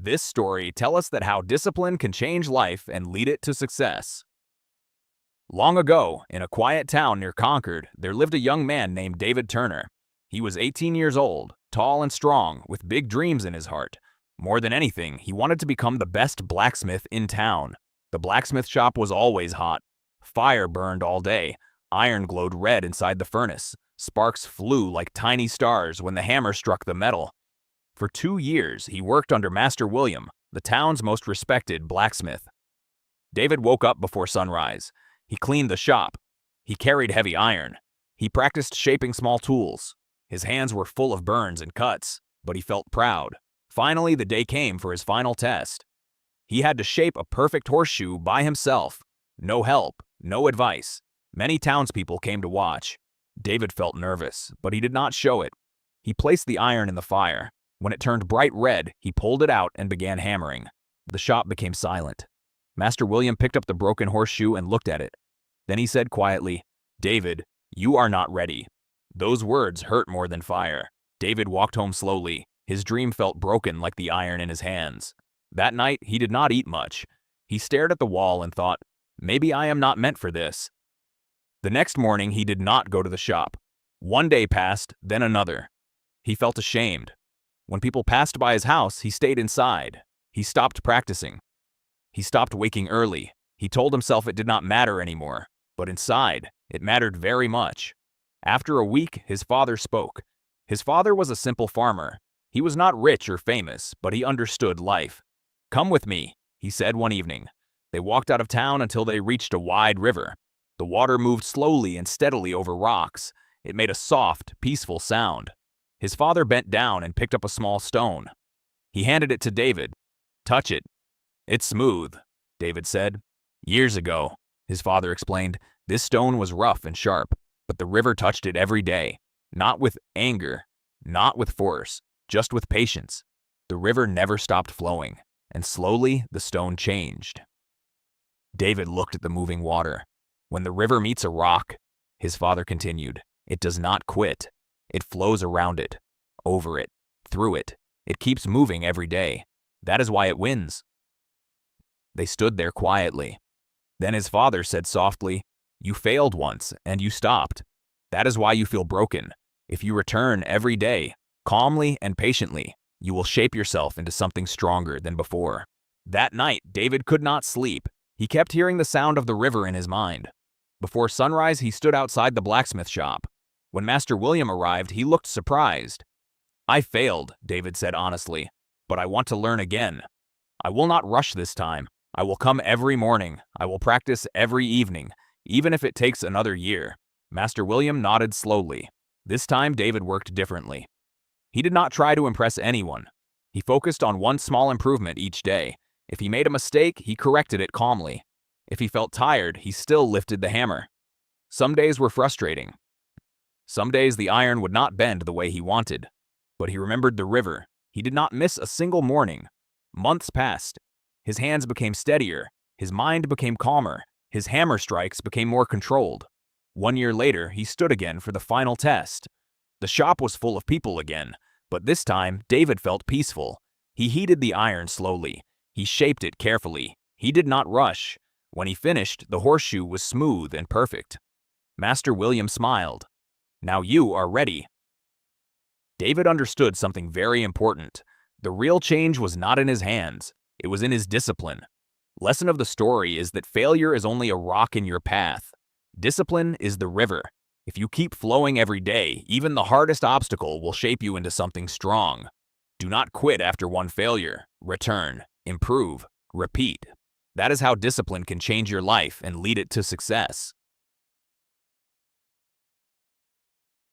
This story tells us that how discipline can change life and lead it to success. Long ago, in a quiet town near Concord, there lived a young man named David Turner. He was 18 years old, tall and strong, with big dreams in his heart. More than anything, he wanted to become the best blacksmith in town. The blacksmith shop was always hot. Fire burned all day. Iron glowed red inside the furnace. Sparks flew like tiny stars when the hammer struck the metal. For 2 years, he worked under Master William, the town's most respected blacksmith. David woke up before sunrise. He cleaned the shop. He carried heavy iron. He practiced shaping small tools. His hands were full of burns and cuts, but he felt proud. Finally, the day came for his final test. He had to shape a perfect horseshoe by himself. No help, no advice. Many townspeople came to watch. David felt nervous, but he did not show it. He placed the iron in the fire. When it turned bright red, he pulled it out and began hammering. The shop became silent. Master William picked up the broken horseshoe and looked at it. Then he said quietly, "David, you are not ready." Those words hurt more than fire. David walked home slowly. His dream felt broken like the iron in his hands. That night, he did not eat much. He stared at the wall and thought, "Maybe I am not meant for this." The next morning, he did not go to the shop. One day passed, then another. He felt ashamed. When people passed by his house, he stayed inside. He stopped practicing. He stopped waking early. He told himself it did not matter anymore. But inside, it mattered very much. After a week, his father spoke. His father was a simple farmer. He was not rich or famous, but he understood life. "Come with me," he said one evening. They walked out of town until they reached a wide river. The water moved slowly and steadily over rocks. It made a soft, peaceful sound. His father bent down and picked up a small stone. He handed it to David. "Touch it." "It's smooth," David said. "Years ago," his father explained, "this stone was rough and sharp, but the river touched it every day. Not with anger, not with force, just with patience. The river never stopped flowing, and slowly the stone changed." David looked at the moving water. "When the river meets a rock," his father continued, "it does not quit. It flows around it, over it, through it. It keeps moving every day. That is why it wins." They stood there quietly. Then his father said softly, "You failed once, and you stopped. That is why you feel broken. If you return every day, calmly and patiently, you will shape yourself into something stronger than before." That night, David could not sleep. He kept hearing the sound of the river in his mind. Before sunrise, he stood outside the blacksmith shop. When Master William arrived, he looked surprised. "I failed," David said honestly, "but I want to learn again. I will not rush this time. I will come every morning. I will practice every evening, even if it takes another year." Master William nodded slowly. This time, David worked differently. He did not try to impress anyone. He focused on one small improvement each day. If he made a mistake, he corrected it calmly. If he felt tired, he still lifted the hammer. Some days were frustrating. Some days the iron would not bend the way he wanted. But he remembered the river. He did not miss a single morning. Months passed. His hands became steadier. His mind became calmer. His hammer strikes became more controlled. 1 year later, he stood again for the final test. The shop was full of people again, but this time, David felt peaceful. He heated the iron slowly. He shaped it carefully. He did not rush. When he finished, the horseshoe was smooth and perfect. Master William smiled. "Now you are ready." David understood something very important. The real change was not in his hands. It was in his discipline. Lesson of the story is that failure is only a rock in your path. Discipline is the river. If you keep flowing every day, even the hardest obstacle will shape you into something strong. Do not quit after one failure. Return, improve, repeat. That is how discipline can change your life and lead it to success.